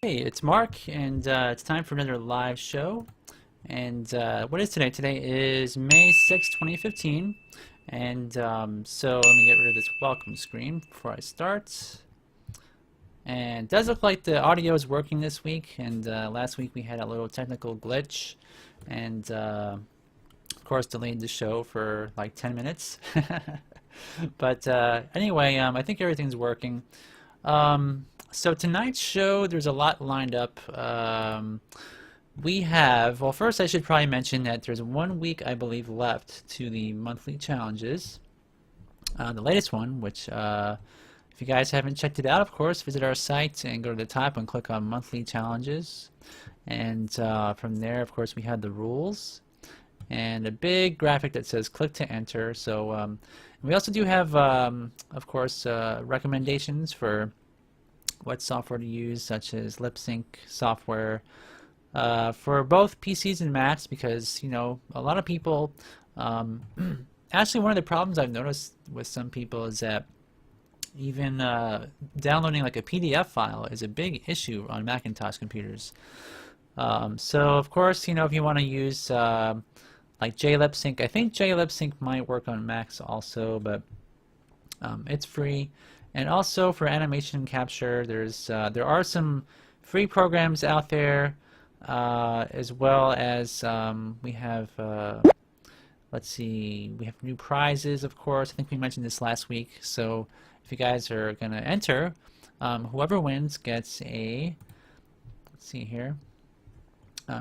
Hey, it's Mark, and it's time for another live show. And what is today? Today is May 6th, 2015. And so let me get rid of this welcome screen before I start. And it does look like the audio is working this week. And last week we had a little technical glitch. And of course delayed the show for like 10 minutes. But anyway, I think everything's working. So tonight's show, there's a lot lined up. We have, well, first I should probably mention that there's 1 week, I believe, left to the monthly challenges. The latest one, which if you guys haven't checked it out, of course, visit our site and go to the top and click on monthly challenges. And from there, of course, we have the rules and a big graphic that says click to enter. So we also do have, of course, recommendations for what software to use, such as lip sync software for both PCs and Macs, because a lot of people actually, one of the problems I've noticed with some people is that even downloading like a PDF file is a big issue on Macintosh computers. So of course, if you want to use like JLipSync, I think JLipSync might work on Macs also, but it's free. And also for animation capture, there are some free programs out there, as well as we have, let's see, we have new prizes, of course. I think we mentioned this last week. So if you guys are going to enter, whoever wins gets a, let's see here,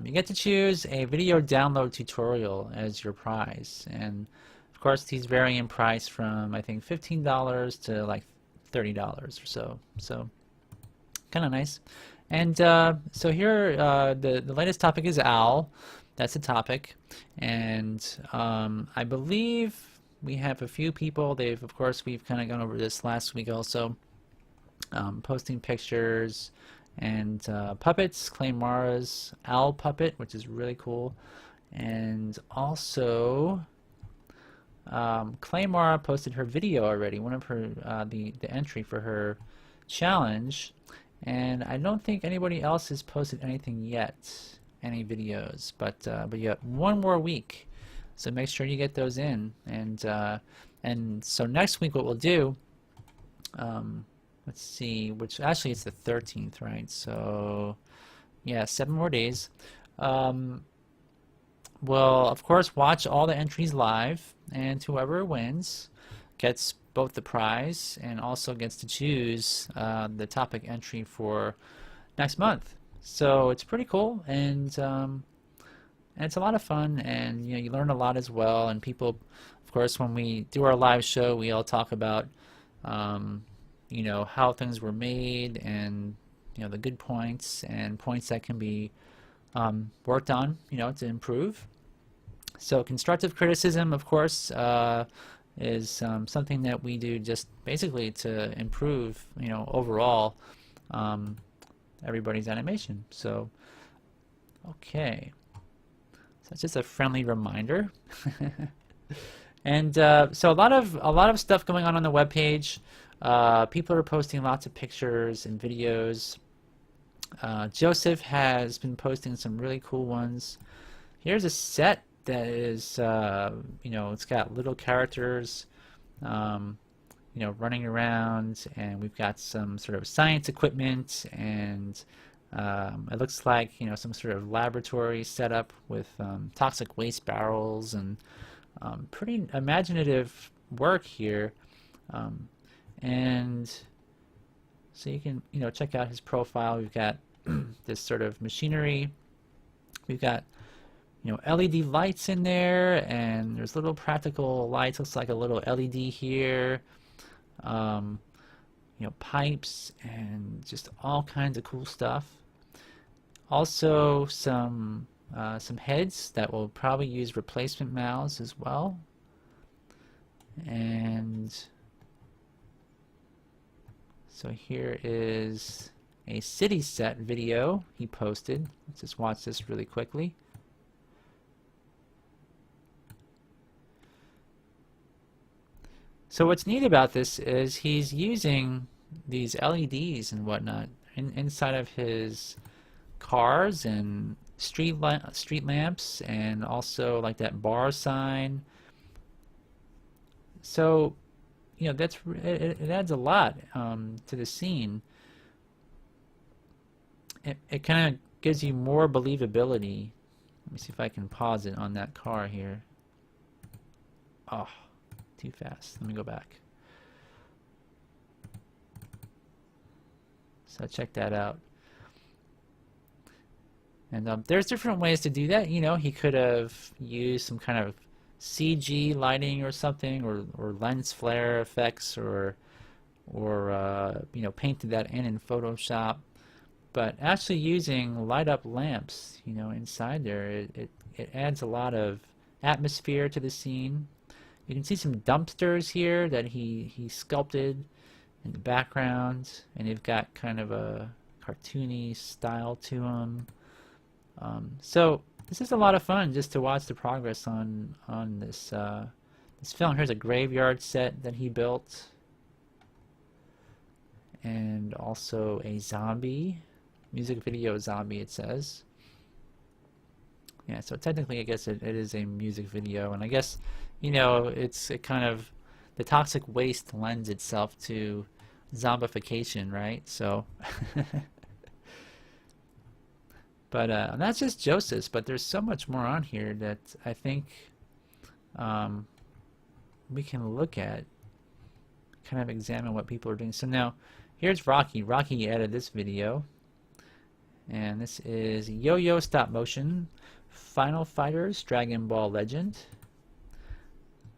you get to choose a video download tutorial as your prize. And of course, these vary in price from, I think, $15 to like $30 or so. So kind of nice. And so here, the latest topic is OWL. That's the topic. And I believe we have a few people. Of course, we've kind of gone over this last week also. Posting pictures and puppets. Claymara's owl puppet, which is really cool. And also Claymara posted her video already, one of her the entry for her challenge, and I don't think anybody else has posted anything yet, any videos, but you have 1 more week, so make sure you get those in. And so next week what we'll do, let's see, which actually it's the 13th, right? So yeah, 7 more days. We'll of course watch all the entries live, and whoever wins gets both the prize and also gets to choose the topic entry for next month. So it's pretty cool, and it's a lot of fun, and you learn a lot as well. And people, of course, when we do our live show, we all talk about how things were made, and the good points and points that can be worked on, to improve. So constructive criticism, of course, is something that we do just basically to improve, overall everybody's animation. So, okay, so that's just a friendly reminder. And so a lot of stuff going on the web page. People are posting lots of pictures and videos. Joseph has been posting some really cool ones. Here's a set that is, it's got little characters, running around, and we've got some sort of science equipment, and it looks like, some sort of laboratory setup with toxic waste barrels, and pretty imaginative work here. And so you can, check out his profile. We've got this sort of machinery. We've got, LED lights in there, and there's little practical lights. Looks like a little LED here. Pipes and just all kinds of cool stuff. Also, some heads that will probably use replacement mouths as well. And so here is a city set video he posted. Let's just watch this really quickly. So what's neat about this is he's using these LEDs and whatnot. inside of his cars and street lamps, and also like that bar sign. So, you know, that's it adds a lot to the scene. It kind of gives you more believability. Let me see if I can pause it on that car here. Oh, too fast. Let me go back. So check that out. And there's different ways to do that. You know, he could have used some kind of CG lighting or something, or lens flare effects, or you know, painted that in Photoshop. But actually using light up lamps, you know, inside there, it adds a lot of atmosphere to the scene. You can see some dumpsters here that he sculpted in the background, and they've got kind of a cartoony style to them. So this is a lot of fun just to watch the progress on this this film. Here's a graveyard set that he built, and also a zombie music video zombie, it says. Yeah, so technically I guess it is a music video, and I guess, you know, it kind of, the toxic waste lends itself to zombification, right? So but that's just Joseph's, but there's so much more on here that I think we can look at, kind of examine what people are doing. So now here's Rocky. Rocky added this video, and this is YoYo Stop Motion Final Fighters Dragon Ball Legend.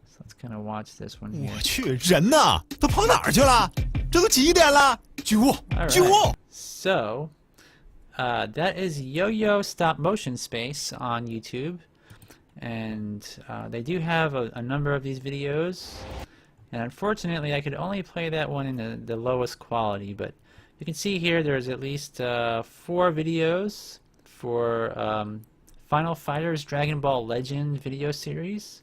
So let's kind of watch this one here. 我去，人呢？都跑哪儿去了？这都几点了？救我！救我！ So that is YoYo Stop Motion Space on YouTube, and they do have a number of these videos, and unfortunately I could only play that one in the lowest quality, but you can see here there's at least 4 videos for Final Fighters Dragon Ball Legend video series,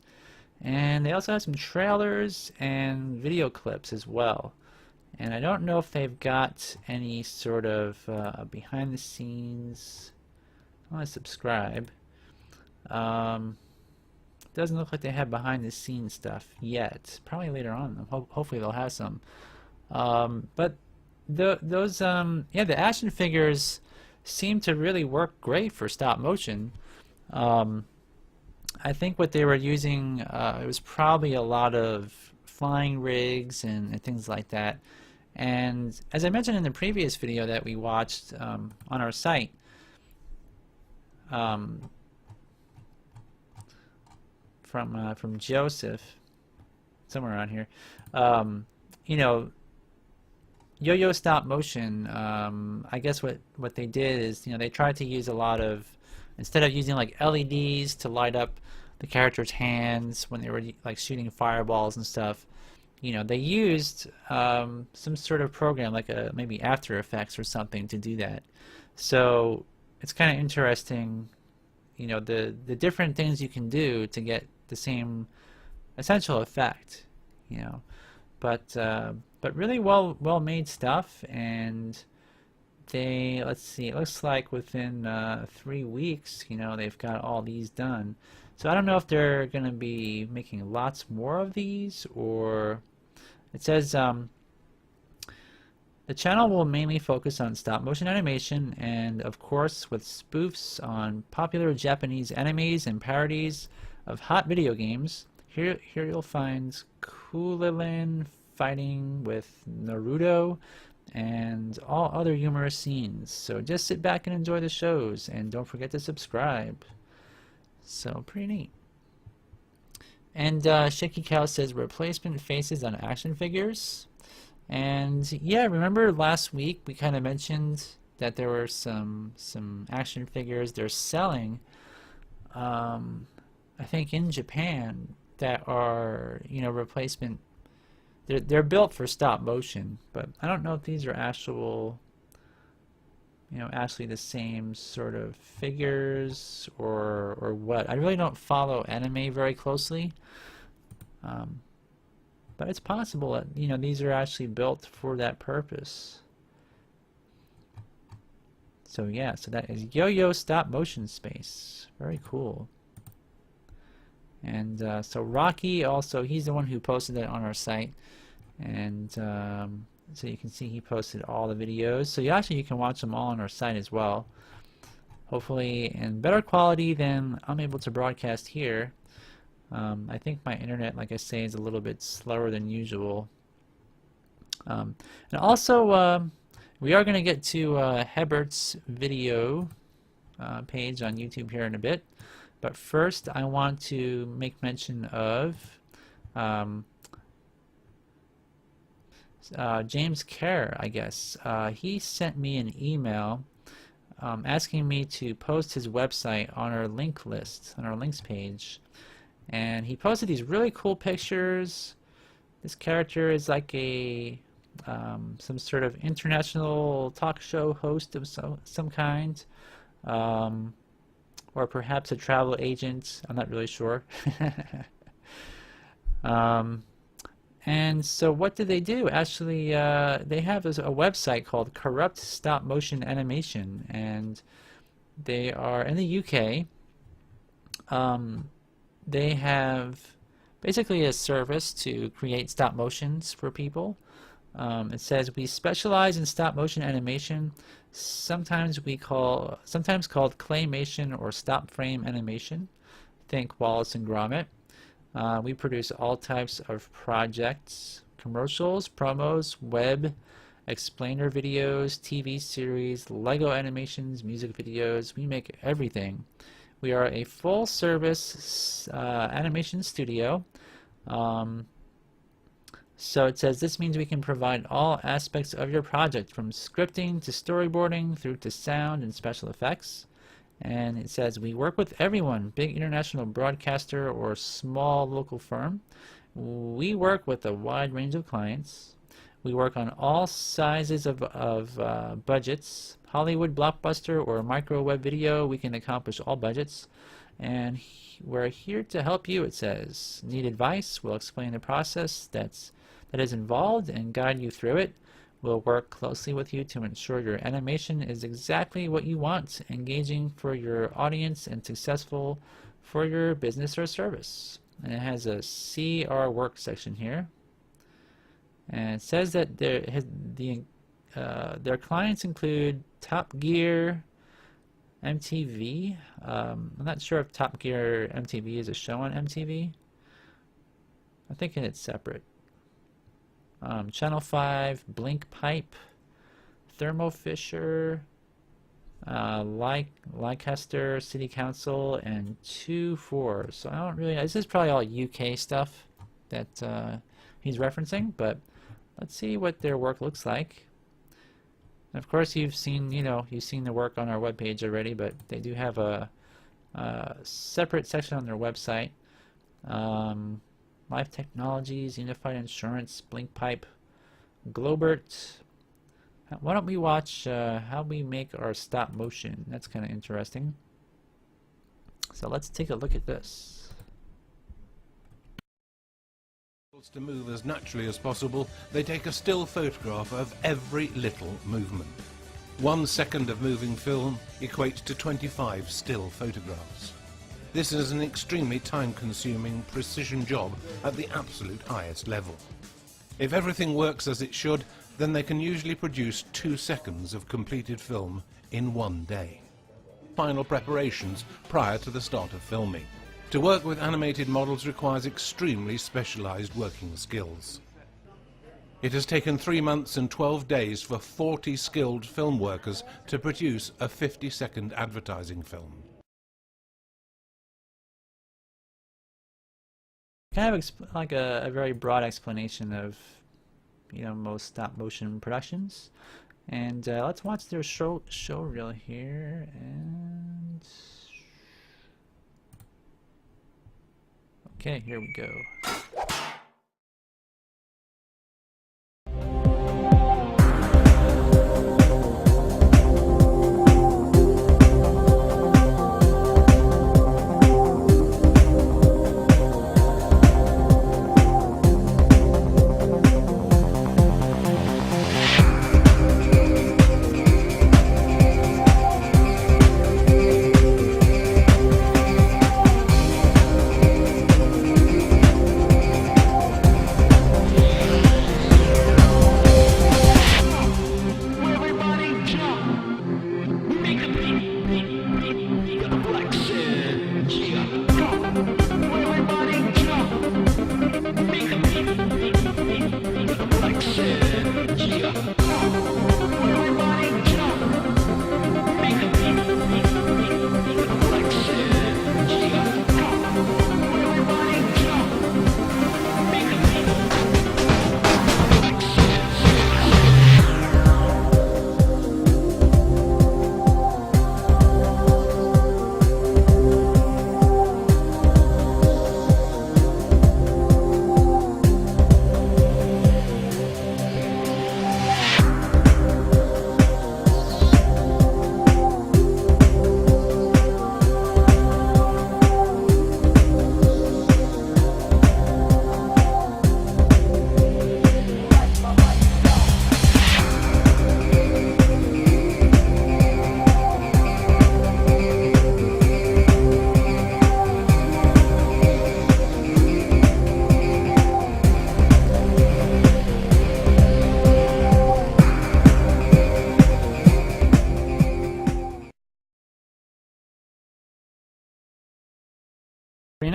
and they also have some trailers and video clips as well. And I don't know if they've got any sort of behind the scenes. I want to subscribe. Doesn't look like they have behind the scenes stuff yet. Probably later on. Hopefully they'll have some. But those yeah, the action figures seem to really work great for stop motion. I think what they were using, it was probably a lot of flying rigs and things like that. And as I mentioned in the previous video that we watched on our site, from Joseph, somewhere around here, you know, YoYo Stop Motion, I guess what they did is, you know, they tried to use a lot of, instead of using like LEDs to light up the characters' hands when they were like shooting fireballs and stuff, you know, they used some sort of program like maybe After Effects or something to do that. So it's kind of interesting, you know, the different things you can do to get the same essential effect, you know. But really well made stuff, and they, let's see, it looks like within 3 weeks, you know, they've got all these done. So I don't know if they're going to be making lots more of these, or it says the channel will mainly focus on stop motion animation, and of course with spoofs on popular Japanese animes and parodies of hot video games. Here you'll find Kulilin fighting with Naruto and all other humorous scenes. So just sit back and enjoy the shows, and don't forget to subscribe. So pretty neat. And Shaky Cow says replacement faces on action figures. And yeah, remember last week we kind of mentioned that there were some action figures they're selling, I think in Japan, that are, you know, replacement. They're built for stop motion, but I don't know if these are actual, you know, actually the same sort of figures or what. I really don't follow anime very closely, but it's possible that, you know, these are actually built for that purpose. So yeah, so that is YoYo Stop Motion space. Very cool. And so Rocky also, he's the one who posted it on our site. And so you can see he posted all the videos. So you can watch them all on our site as well. Hopefully in better quality than I'm able to broadcast here. I think my internet, like I say, is a little bit slower than usual. And also, we are going to get to Hebert's video page on YouTube here in a bit. But first, I want to make mention of James Kerr, I guess. He sent me an email asking me to post his website on our link list, on our links page. And he posted these really cool pictures. This character is like a some sort of international talk show host of some kind, or perhaps a travel agent. I'm not really sure. And so what do they do? Actually, they have a website called Corrupt Stop Motion Animation, and they are in the UK. They have basically a service to create stop motions for people. It says we specialize in stop motion animation, sometimes called claymation or stop frame animation. Think Wallace and Gromit. We produce all types of projects, commercials, promos, web, explainer videos, TV series, Lego animations, music videos. We make everything. We are a full-service animation studio. So it says this means we can provide all aspects of your project, from scripting to storyboarding through to sound and special effects. And it says we work with everyone, big international broadcaster or small local firm. We work with a wide range of clients. We work on all sizes of budgets. Hollywood blockbuster or micro web video, we can accomplish all budgets. And we're here to help you, it says. Need advice? We'll explain the process that is involved and guide you through it. We'll work closely with you to ensure your animation is exactly what you want, engaging for your audience and successful for your business or service. And it has a See Our Work section here. And it says that their clients include Top Gear, MTV. I'm not sure if Top Gear MTV is a show on MTV. I think it's separate. Channel 5, Blink Pipe, Thermo Fisher, Leicester City Council, and 2-4. So I don't really know. This is probably all UK stuff that he's referencing, but let's see what their work looks like. And of course, you've seen the work on our webpage already, but they do have a separate section on their website. Life Technologies, Unified Insurance, Blink Pipe, Globert. Why don't we watch how we make our stop motion? That's kind of interesting. So let's take a look at this. To move as naturally as possible, they take a still photograph of every little movement. 1 second of moving film equates to 25 still photographs. This is an extremely time-consuming precision job at the absolute highest level. If everything works as it should, then they can usually produce 2 seconds of completed film in 1 day. Final preparations prior to the start of filming. To work with animated models requires extremely specialized working skills. It has taken 3 months and 12 days for 40 skilled film workers to produce a 50-second advertising film. Kind of like a very broad explanation of most stop motion productions. And let's watch their show reel here. And okay, here we go.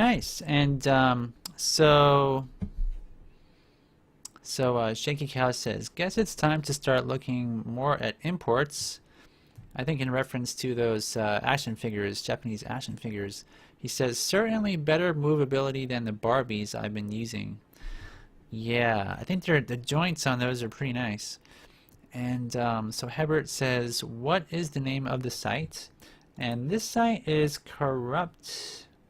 nice. And so Shaky Cow says, guess it's time to start looking more at imports. I think in reference to those action figures, Japanese action figures. He says, certainly better movability than the Barbies I've been using. Yeah, I think the joints on those are pretty nice. And so Hebert says, what is the name of the site? And this site is Kirsten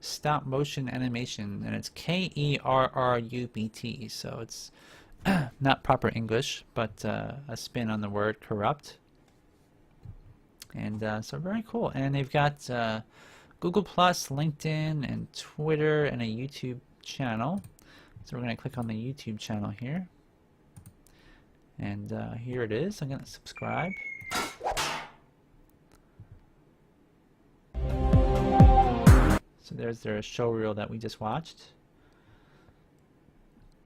Stop Motion Animation, and it's Kerrupt. So it's not proper English, but a spin on the word corrupt. And so very cool. And they've got Google+, LinkedIn, and Twitter, and a YouTube channel. So we're going to click on the YouTube channel here. And here it is. I'm going to subscribe. So there's their show reel that we just watched.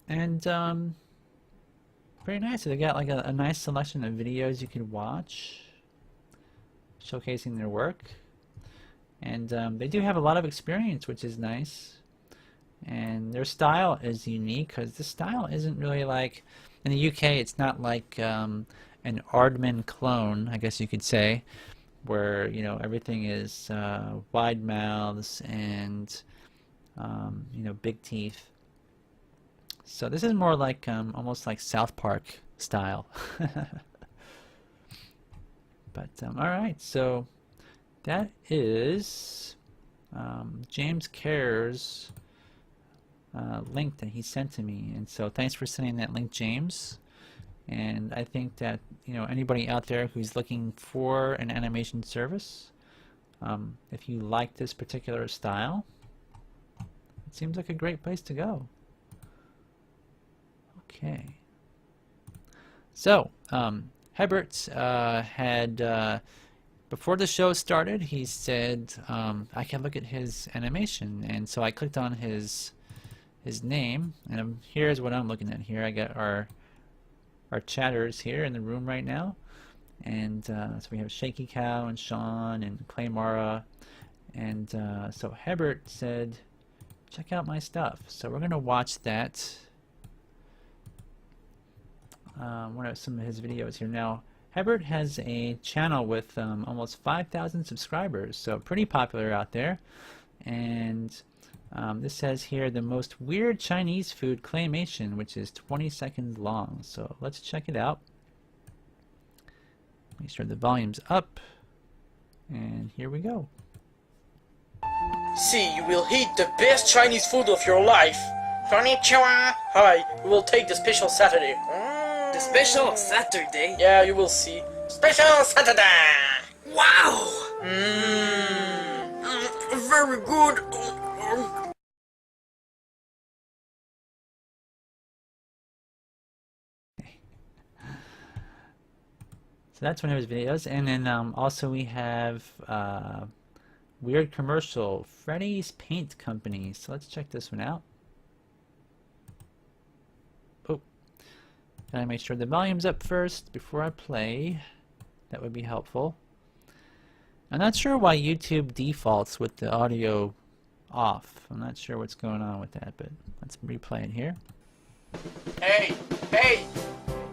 And pretty nice. So they got like a nice selection of videos you could watch showcasing their work. And they do have a lot of experience, which is nice. And their style is unique because the style isn't really like, in the UK it's not like an Aardman clone, I guess you could say, where everything is wide mouths and big teeth. So this is more like almost like South Park style. But alright, so that is James Kerr's link that he sent to me, and so thanks for sending that link, James. And I think that anybody out there who's looking for an animation service, if you like this particular style, it seems like a great place to go. Okay, so Hebert had before the show started, he said I can look at his animation, and so I clicked on his name, and here's what I'm looking at here. I got our chatters here in the room right now, and so we have Shaky Cow and Sean and Claymara, and so Hebert said, check out my stuff. So we're gonna watch that. One of some of his videos here. Now Hebert has a channel with almost 5,000 subscribers, so pretty popular out there. And this says here the most weird Chinese food claymation, which is 20 seconds long. So let's check it out. Make sure the volume's up, and here we go. See, you will eat the best Chinese food of your life. Konnichiwa. Hi, we will take the special Saturday. The special Saturday? Yeah, you will see. Special Saturday! Wow! Very good. So that's one of his videos, and then also we have weird commercial, Freddy's Paint Company. So let's check this one out. Oh, gotta make sure the volume's up first before I play. That would be helpful. I'm not sure why YouTube defaults with the audio off. I'm not sure what's going on with that, but let's replay it here. Hey!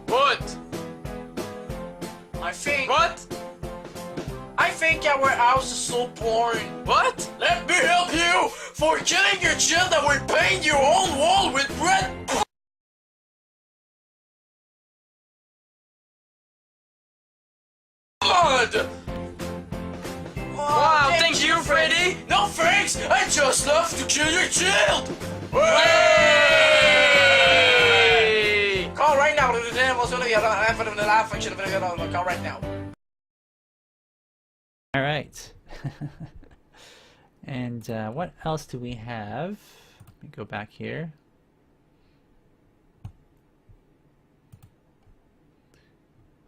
What? I think our house is so boring. What? Let me help you! For killing your children, we paint your own wall with red blood! Wow, thank you, Freddy! No thanks! I just love to kill your child! Hey! Call right now! Call right now. Alright. And what else do we have? Let me go back here.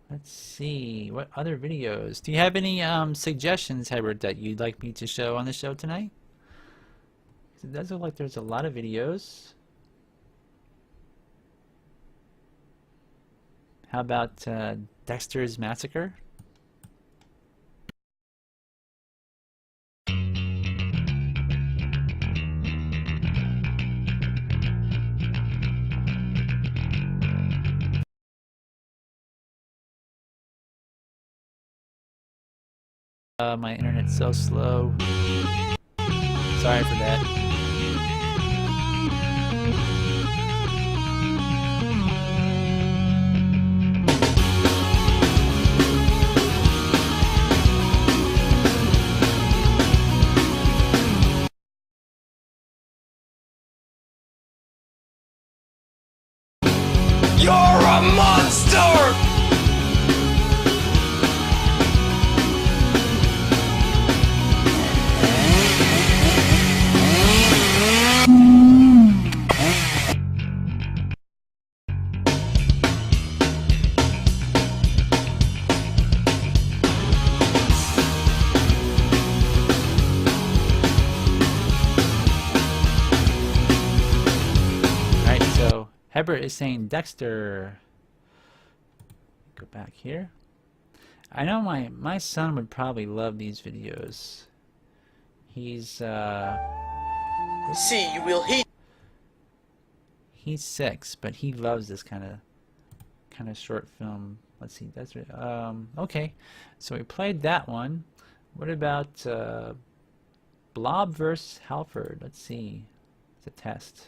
Let's see, what other videos? Do you have any suggestions, Hebert, that you'd like me to show on the show tonight? 'Cause it does look like there's a lot of videos. How about Dexter's Massacre? My internet's so slow. Sorry for that. You're a monster! Alright, so Hebert is saying Dexter. Go back here. I know my son would probably love these videos. He's See, you will heat. he's 6, but he loves this kind of short film. Let's see, that's right. Okay, so we played that one. What about Blob vs. Halford? Let's see. It's a test.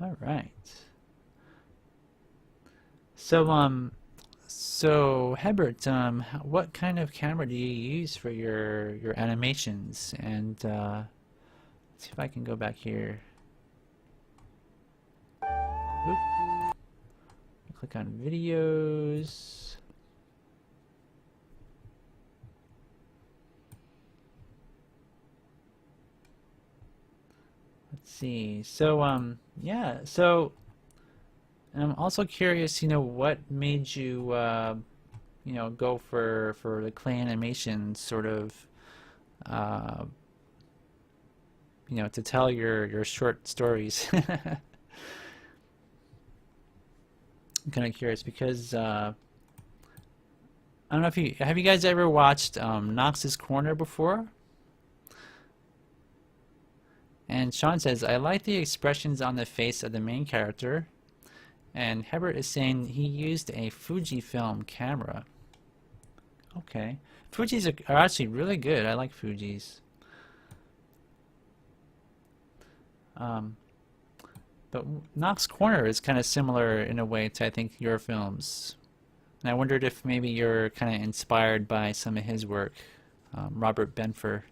All right. So Hebert, what kind of camera do you use for your animations? And let's see if I can go back here. Oop. Click on videos. Let's see. So yeah. So I'm also curious. What made you go for the clay animation sort of to tell your short stories. I'm kind of curious because I don't know if have you guys ever watched Knox's Corner before? And Sean says, I like the expressions on the face of the main character. And Hebert is saying he used a Fujifilm camera. Okay. Fujis are actually really good. I like Fujis. But Knox Corner is kind of similar in a way to, I think, your films. And I wondered if maybe you're kind of inspired by some of his work, Robert Benfer.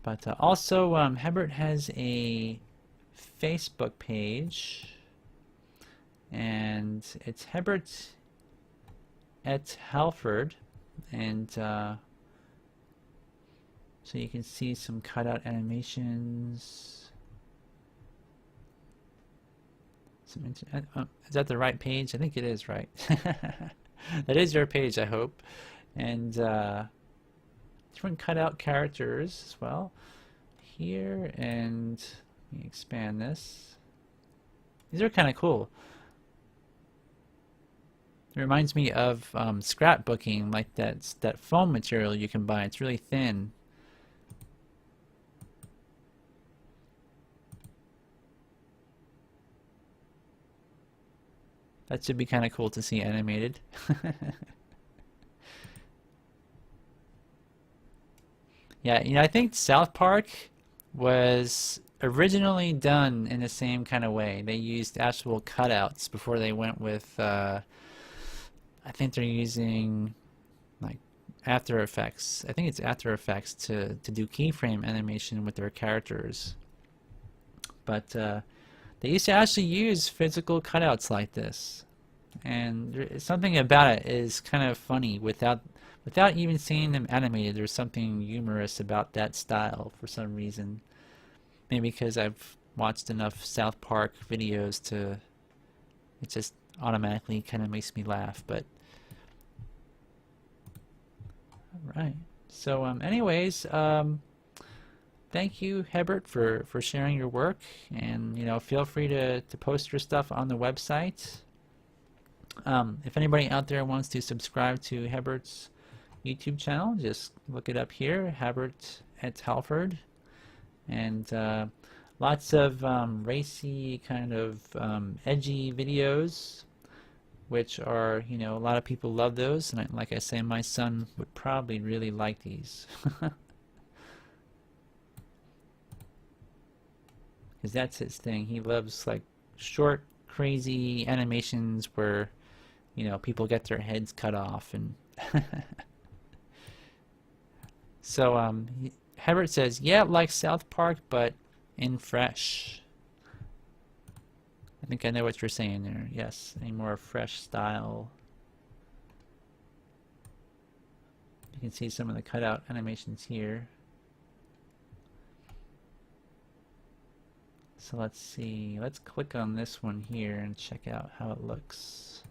But also, Hebert has a Facebook page, and it's Hebert et Halfred, and so you can see some cutout animations. Is that the right page? I think it is, right? That is your page, I hope. And different cutout characters as well here, and let me expand this. These are kind of cool. It reminds me of scrapbooking, like that foam material you can buy. It's really thin. That should be kind of cool to see animated. Yeah, I think South Park was originally done in the same kind of way. They used actual cutouts before they went with, I think they're using like After Effects. I think it's After Effects to do keyframe animation with their characters. But they used to actually use physical cutouts like this, and something about it is kind of funny without even seeing them animated. There's something humorous about that style for some reason. Maybe because I've watched enough South Park videos to, it just automatically kind of makes me laugh. But alright, so anyways, thank you, Hebert, for sharing your work, and feel free to post your stuff on the website. If anybody out there wants to subscribe to Hebert's YouTube channel, just look it up here, Hebert Halfreds, and lots of racy, kind of edgy videos, which are, a lot of people love those, and like I say, my son would probably really like these. Because that's his thing. He loves like short, crazy animations where, people get their heads cut off. And so Hebert says, yeah, like South Park, but in fresh. I think I know what you're saying there. Yes, a more fresh style. You can see some of the cutout animations here. So let's see, let's click on this one here and check out how it looks.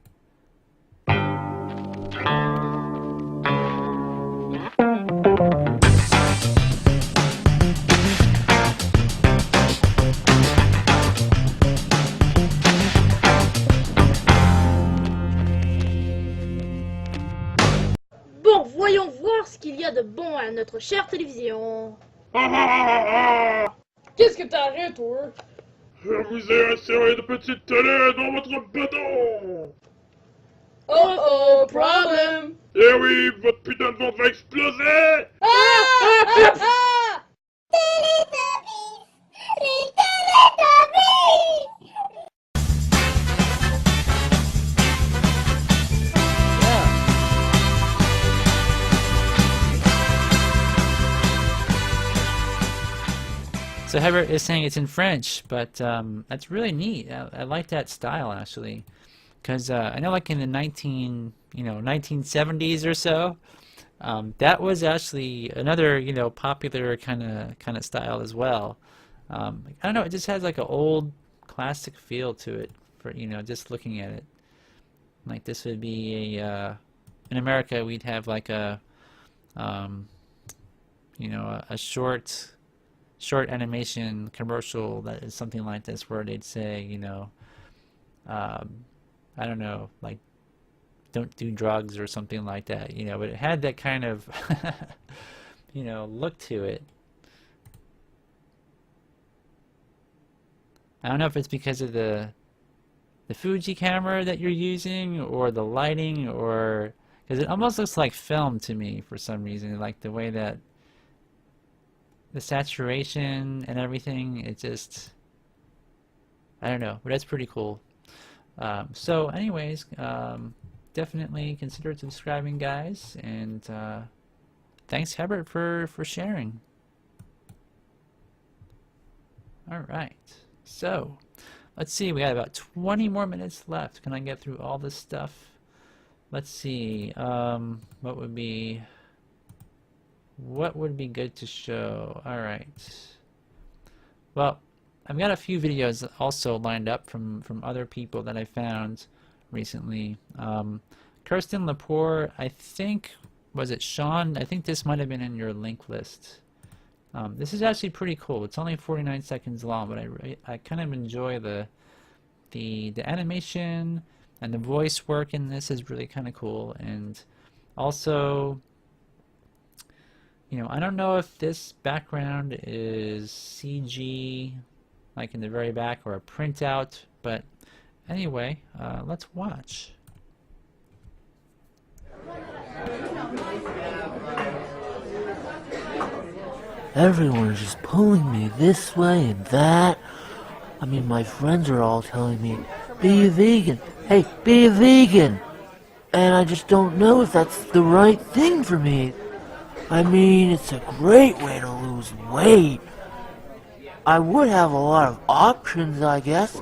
Bon, voyons voir ce qu'il y a de bon à notre chère télévision. Qu'est-ce que t'as rien, toi? Je vous ai inséré de petites télé dans votre bedon. Oh oh, problem! Eh oui, votre putain de ventre va exploser. So Hebert is saying it's in French, but that's really neat. I like that style actually, because I know like in the 1970s or so, that was actually another popular kind of style as well. I don't know, it just has like an old classic feel to it for just looking at it. Like this would be a in America we'd have like a a short animation commercial that is something like this, where they'd say, I don't know, like, don't do drugs or something like that, but it had that kind of, look to it. I don't know if it's because of the Fuji camera that you're using, or the lighting, or, because it almost looks like film to me for some reason, like the way that the saturation and everything, it just, I don't know, but that's pretty cool. So anyways, definitely consider subscribing, guys, and thanks Hebert for sharing. Alright, so let's see, we got about 20 more minutes left. Can I get through all this stuff? Let's see, what would be good to show? Alright. Well, I've got a few videos also lined up from other people that I found recently. Kirsten, Lepore, I think, was it Sean? I think this might have been in your link list. This is actually pretty cool. It's only 49 seconds long, but I kind of enjoy the animation, and the voice work in this is really kind of cool. And also, I don't know if this background is CG, like in the very back, or a printout, but anyway, let's watch. Everyone's just pulling me this way and that. I mean, my friends are all telling me, be a vegan. Hey, be a vegan. And I just don't know if that's the right thing for me. I mean, it's a great way to lose weight. I would have a lot of options, I guess.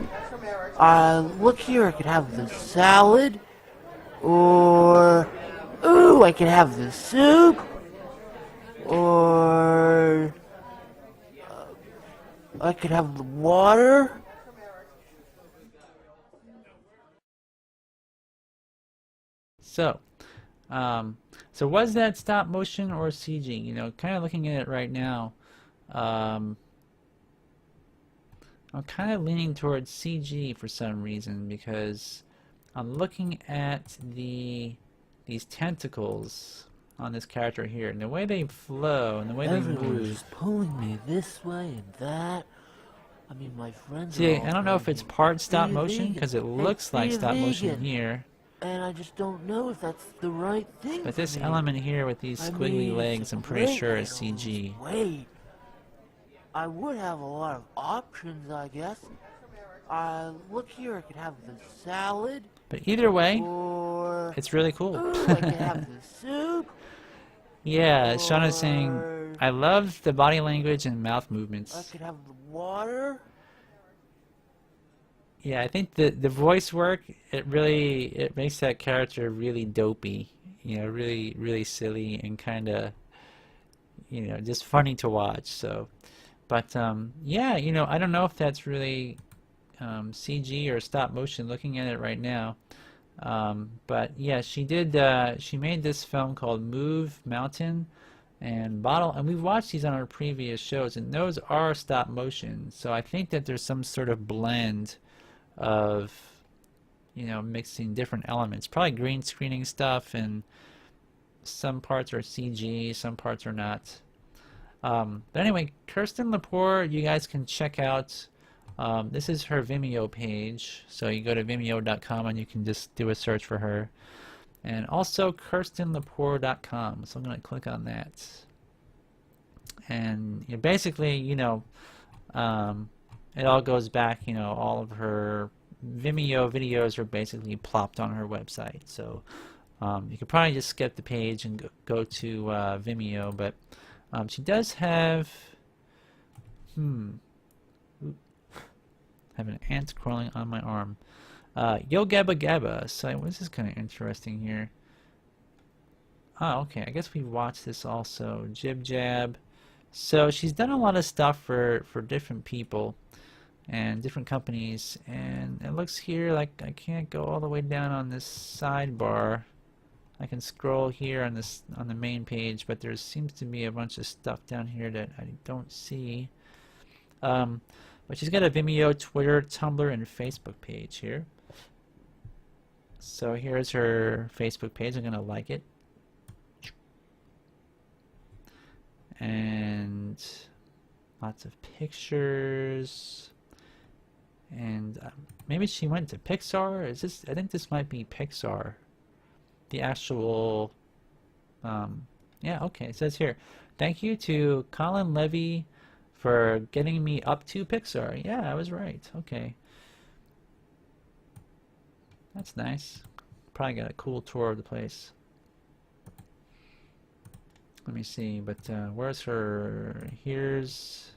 Look here, I could have the salad, or, ooh, I could have the soup, or I could have the water. So, so was that stop motion or CG? You know, kind of looking at it right now, I'm kind of leaning towards CG for some reason, because I'm looking at these tentacles on this character here, and the way they flow and the way they Everyone's move. just pulling me this way and that. I mean, my friends are See, all I don't know if it's telling me, part stop "Be a motion, vegan. because it Hey, looks like be a stop motion vegan." here, And I just don't know if that's the right thing but for this me. element here with these I squiggly mean, it's legs, a I'm pretty great sure way is to lose CG. weight. I would have a lot of options, I guess. Look here, I could have the salad, But either way, or it's really cool. ooh, I could have the soup. Yeah, Sean is saying, Or I love the body language and mouth I movements. could have the water. Yeah, I think the voice work, it makes that character really dopey. You know, really silly and kind of, you know, just funny to watch. So, but yeah, you know, I don't know if that's really CG or stop motion looking at it right now. But yeah, she made this film called Move Mountain and Bottle, and we've watched these on our previous shows, and those are stop motion. So I think that there's some sort of blend of, you know, mixing different elements, probably green screening stuff, and some parts are CG, some parts are not. But anyway, Kirsten Lepore, you guys can check out. This is her Vimeo page, so you go to vimeo.com and you can just do a search for her. And also kirstenlepore.com, so I'm going to click on that. And you know, basically, you know, it all goes back, you know, all of her Vimeo videos are basically plopped on her website. So you could probably just skip the page and go to Vimeo, but she does have, have an ant crawling on my arm. Yo Gabba Gabba. So this is kind of interesting here. Oh, okay. I guess we watched this also. Jib Jab. So she's done a lot of stuff for different people and different companies. And it looks here like I can't go all the way down on this sidebar. I can scroll here on this on the main page, but there seems to be a bunch of stuff down here that I don't see. But she's got a Vimeo, Twitter, Tumblr, and Facebook page here. So here's her Facebook page. I'm gonna like it. And lots of pictures. And maybe she went to Pixar. Is this? I think this might be Pixar. The actual. Yeah. Okay. It says here. Thank you to Colin Levy for getting me up to Pixar. Yeah, I was right. Okay. That's nice. Probably got a cool tour of the place. Let me see, but where's her? Here's.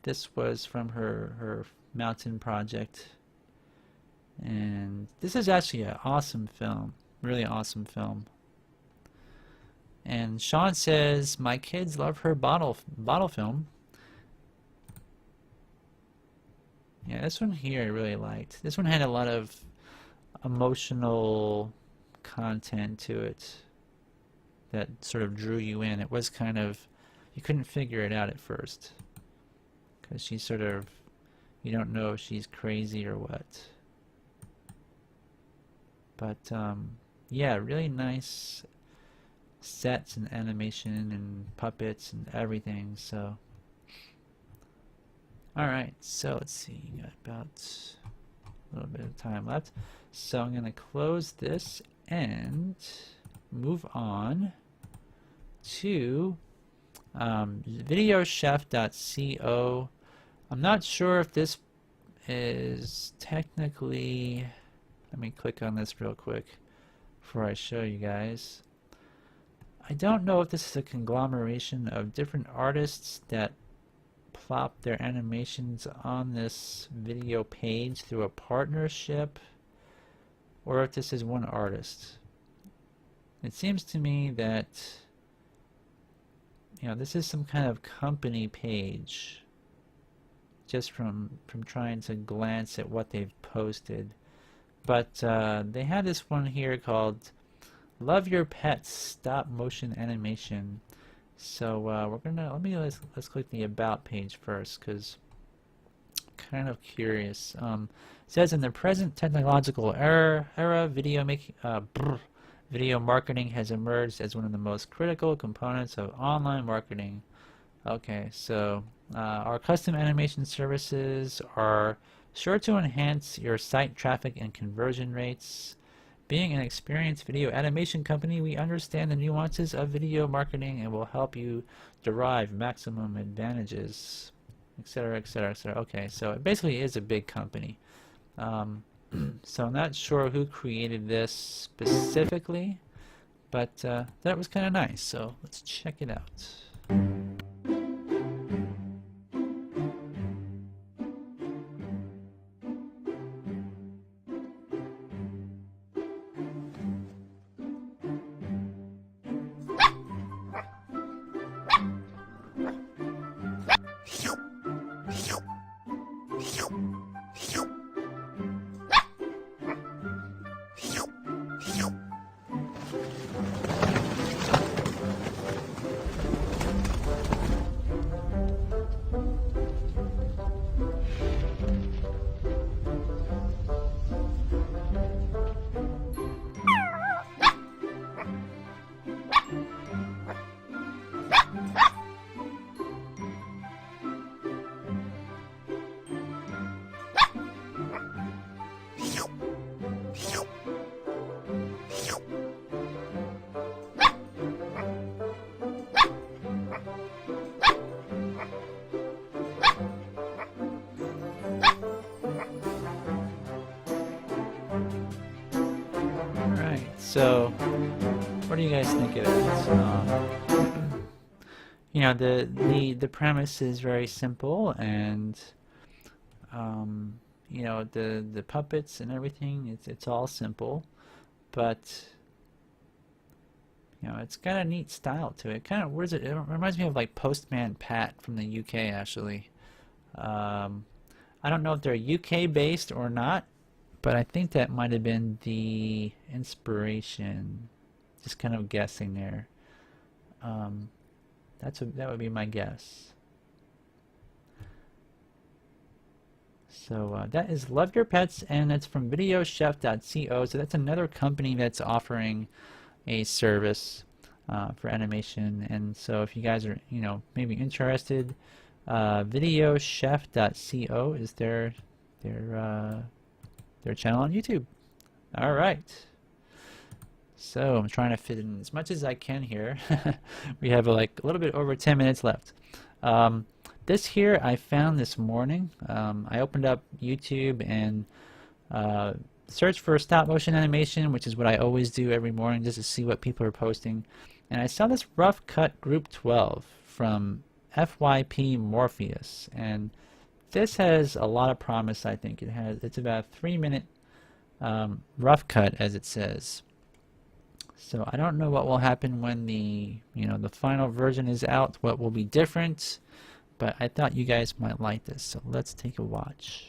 This was from her mountain project. And this is actually an awesome film. Really awesome film. And Sean says, my kids love her bottle film. Yeah, this one here I really liked. This one had a lot of emotional content to it that sort of drew you in. It was kind of, you couldn't figure it out at first. Because she's sort of, you don't know if she's crazy or what. But, yeah, really nice sets and animation and puppets and everything, so. Alright, so let's see, got about a little bit of time left. So I'm going to close this and move on to videochef.co. I'm not sure if this is technically, let me click on this real quick before I show you guys. I don't know if this is a conglomeration of different artists that plop their animations on this video page through a partnership, or if this is one artist. It seems to me that, you know, this is some kind of company page, just from trying to glance at what they've posted. But they have this one here called Love Your Pets Stop Motion Animation. So we're gonna let's click the About page first, because I'm kind of curious. It says, in the present technological era, video marketing has emerged as one of the most critical components of online marketing. Okay, so our custom animation services are sure to enhance your site traffic and conversion rates. Being an experienced video animation company, we understand the nuances of video marketing and will help you derive maximum advantages, etc., etc., etc. Okay, so it basically is a big company. So I'm not sure who created this specifically, but that was kind of nice, so let's check it out. So, what do you guys think of it? You know, the premise is very simple, and you know, the puppets and everything, it's all simple, but you know, it's got a neat style to it. Kind of, where's it? It reminds me of like Postman Pat from the UK, actually. I don't know if they're UK based or not, but I think that might have been the inspiration. Just kind of guessing there. That would be my guess. So that is Love Your Pets, and it's from videochef.co. So that's another company that's offering a service for animation. And so if you guys are, you know, maybe interested, videochef.co is their channel on YouTube. All right. So I'm trying to fit in as much as I can here. We have like a little bit over 10 minutes left. This here I found this morning. I opened up YouTube and searched for stop motion animation, which is what I always do every morning just to see what people are posting. And I saw this rough cut group 12 from FYP Morpheous, and this has a lot of promise. I think it's about a 3-minute rough cut, as it says. So I don't know what will happen when the final version is out, what will be different, but I thought you guys might like this, so let's take a watch.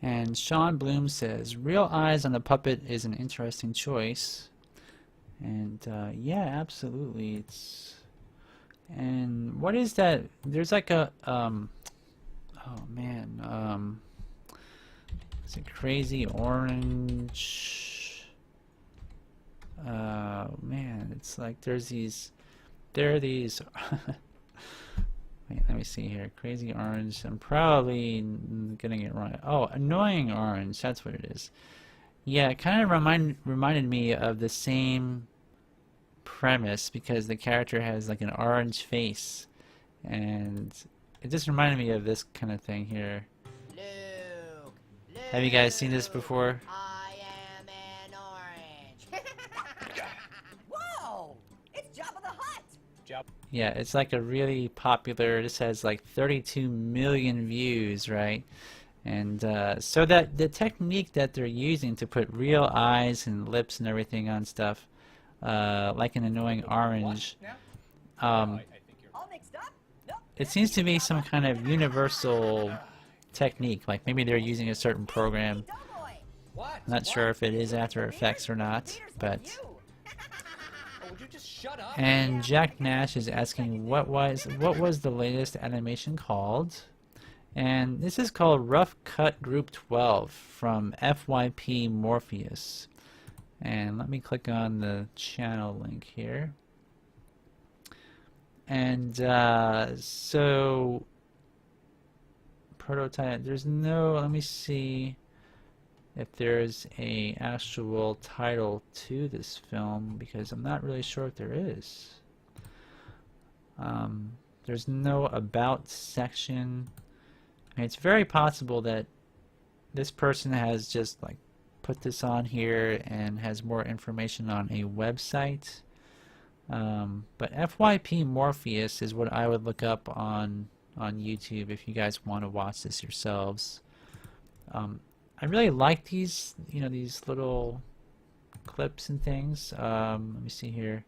And Sean Bloom says, real eyes on the puppet is an interesting choice. And yeah, absolutely. And what is that? There's like a oh man, it's a crazy orange. Man, it's like there are these. Wait, let me see here. Crazy orange. I'm probably getting it wrong. Oh, annoying orange. That's what it is. Yeah, it kind of reminded me of the same premise because the character has like an orange face, and it just reminded me of this kind of thing here. Have you guys seen this before? I am an orange. Whoa! It's Jabba the Hutt! Yeah, it's like a really popular, this has like 32 million views, right? And so that the technique that they're using to put real eyes and lips and everything on stuff, like an annoying orange, it seems to be some kind of universal technique. Like maybe they're using a certain program. Not sure if it is After Effects or not, but... And Jack Nash is asking what was the latest animation called? And this is called Rough Cut Group 12 from FYP Morpheous. And let me click on the channel link here. And so prototype, there's no, let me see if there's a actual title to this film, because I'm not really sure if there is. There's no about section. I mean, it's very possible that this person has just like put this on here and has more information on a website. But FYP Morpheous is what I would look up on YouTube if you guys want to watch this yourselves. I really like these, you know, these little clips and things. Let me see here.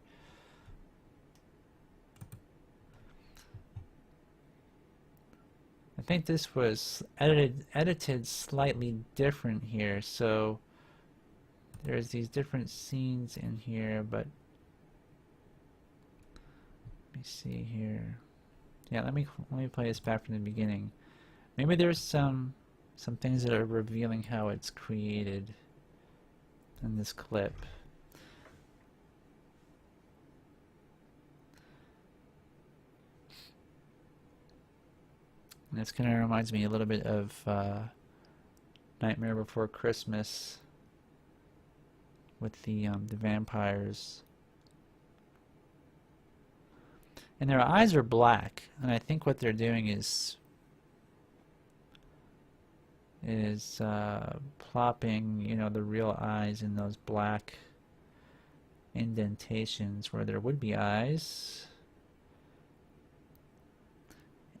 I think this was edited slightly different here, so there's these different scenes in here, but let me see here. Yeah, let me play this back from the beginning. Maybe there's some things that are revealing how it's created in this clip. And this kind of reminds me a little bit of Nightmare Before Christmas with the vampires. And their eyes are black, and I think what they're doing is plopping, you know, the real eyes in those black indentations where there would be eyes.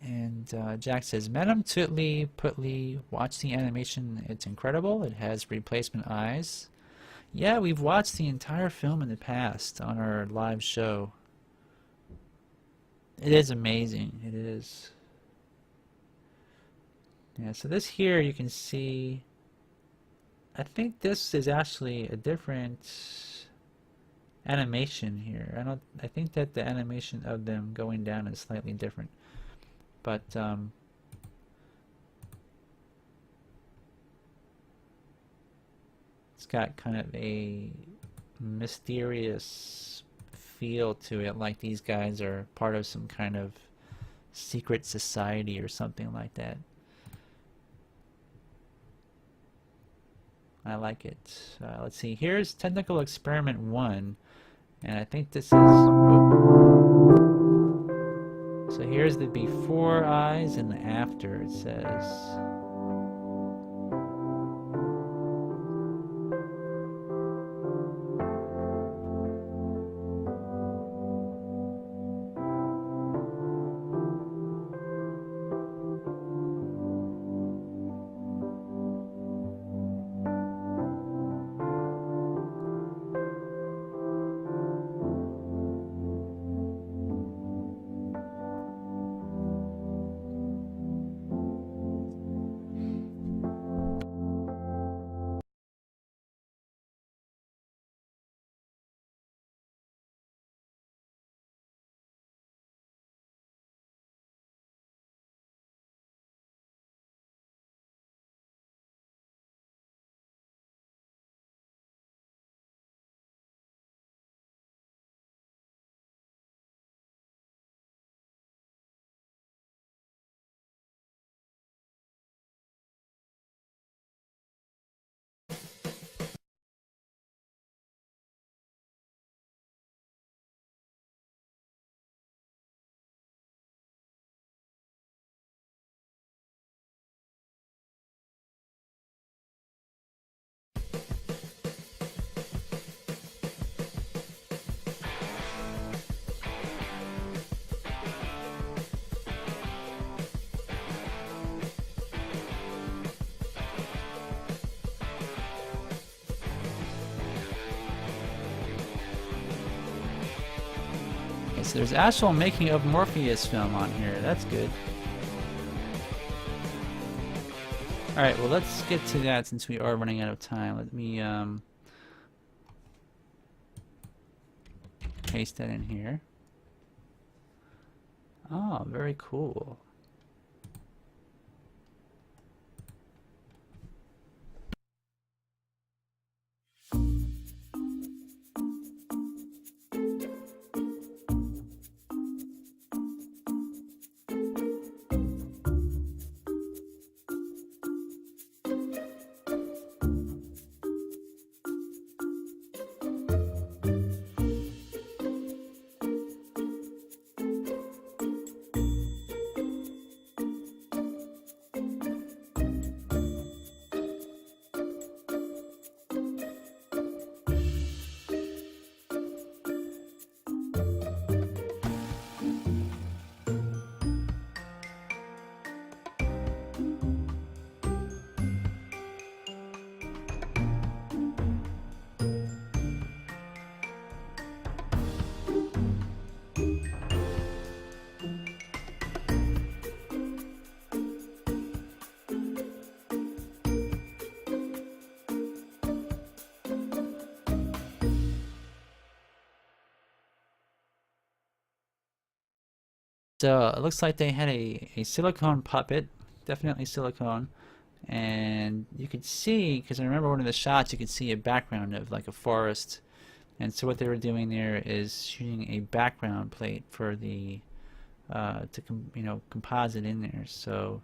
And Jack says, Madam Tutli Putli, watch the animation. It's incredible. It has replacement eyes. Yeah, we've watched the entire film in the past on our live show. It is amazing. It is. Yeah, so this here you can see, I think this is actually a different animation here. I think that the animation of them going down is slightly different. But it's got kind of a mysterious feel to it, like these guys are part of some kind of secret society or something like that. I like it. Let's see, here's Technical Experiment 1, and I think this is... So here's the before eyes and the after, it says. So there's actual making of Morpheous film on here. That's good. Alright, well let's get to that since we are running out of time. Let me paste that in here. Oh, very cool. So it looks like they had a silicone puppet, definitely silicone, and you could see, because I remember one of the shots, you could see a background of like a forest, and so what they were doing there is shooting a background plate for the composite in there. So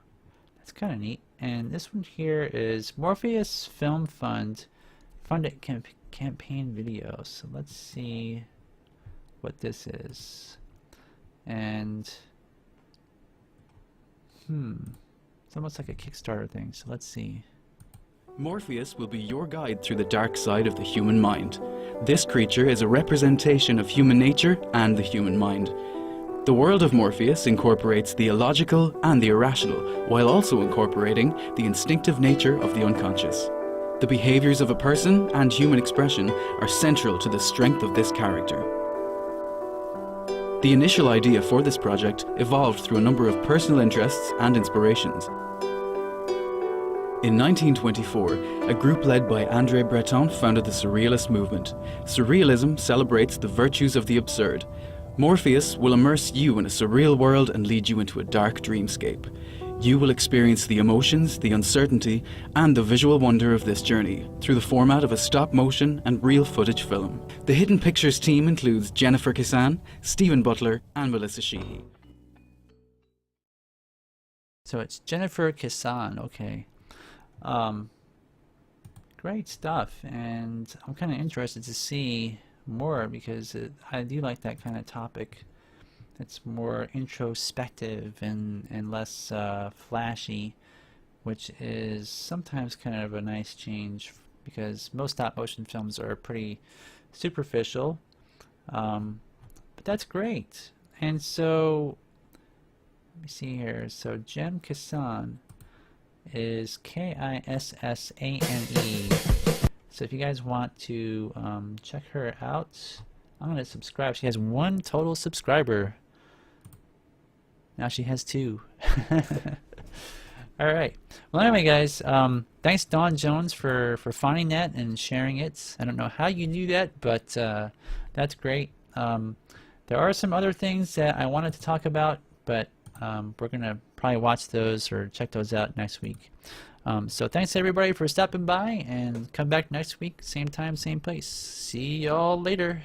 that's kind of neat. And this one here is Morpheous Film Fund funded campaign video. So let's see what this is. And it's almost like a Kickstarter thing, so let's see. Morpheous will be your guide through the dark side of the human mind. This creature is a representation of human nature and the human mind. The world of Morpheous incorporates the illogical and the irrational, while also incorporating the instinctive nature of the unconscious. The behaviors of a person and human expression are central to the strength of this character. The initial idea for this project evolved through a number of personal interests and inspirations. In 1924, a group led by André Breton founded the Surrealist movement. Surrealism celebrates the virtues of the absurd. Morpheous will immerse you in a surreal world and lead you into a dark dreamscape. You will experience the emotions, the uncertainty, and the visual wonder of this journey through the format of a stop-motion and real footage film. The Hidden Pictures team includes Jennifer Kissan, Stephen Butler, and Melissa Sheehy. So it's Jennifer Kissan, okay. Great stuff, and I'm kind of interested to see more because I do like that kind of topic. It's more introspective and less flashy, which is sometimes kind of a nice change because most stop motion films are pretty superficial, but that's great. And so let me see here. So Jem Kissan is Kissane. So if you guys want to check her out, I'm going to subscribe. She has 1 total subscriber. Now she has 2. Alright. Well, anyway, guys, thanks Dawn Jones for finding that and sharing it. I don't know how you knew that, but that's great. There are some other things that I wanted to talk about, but we're going to probably watch those or check those out next week. So thanks everybody for stopping by, and come back next week, same time, same place. See y'all later.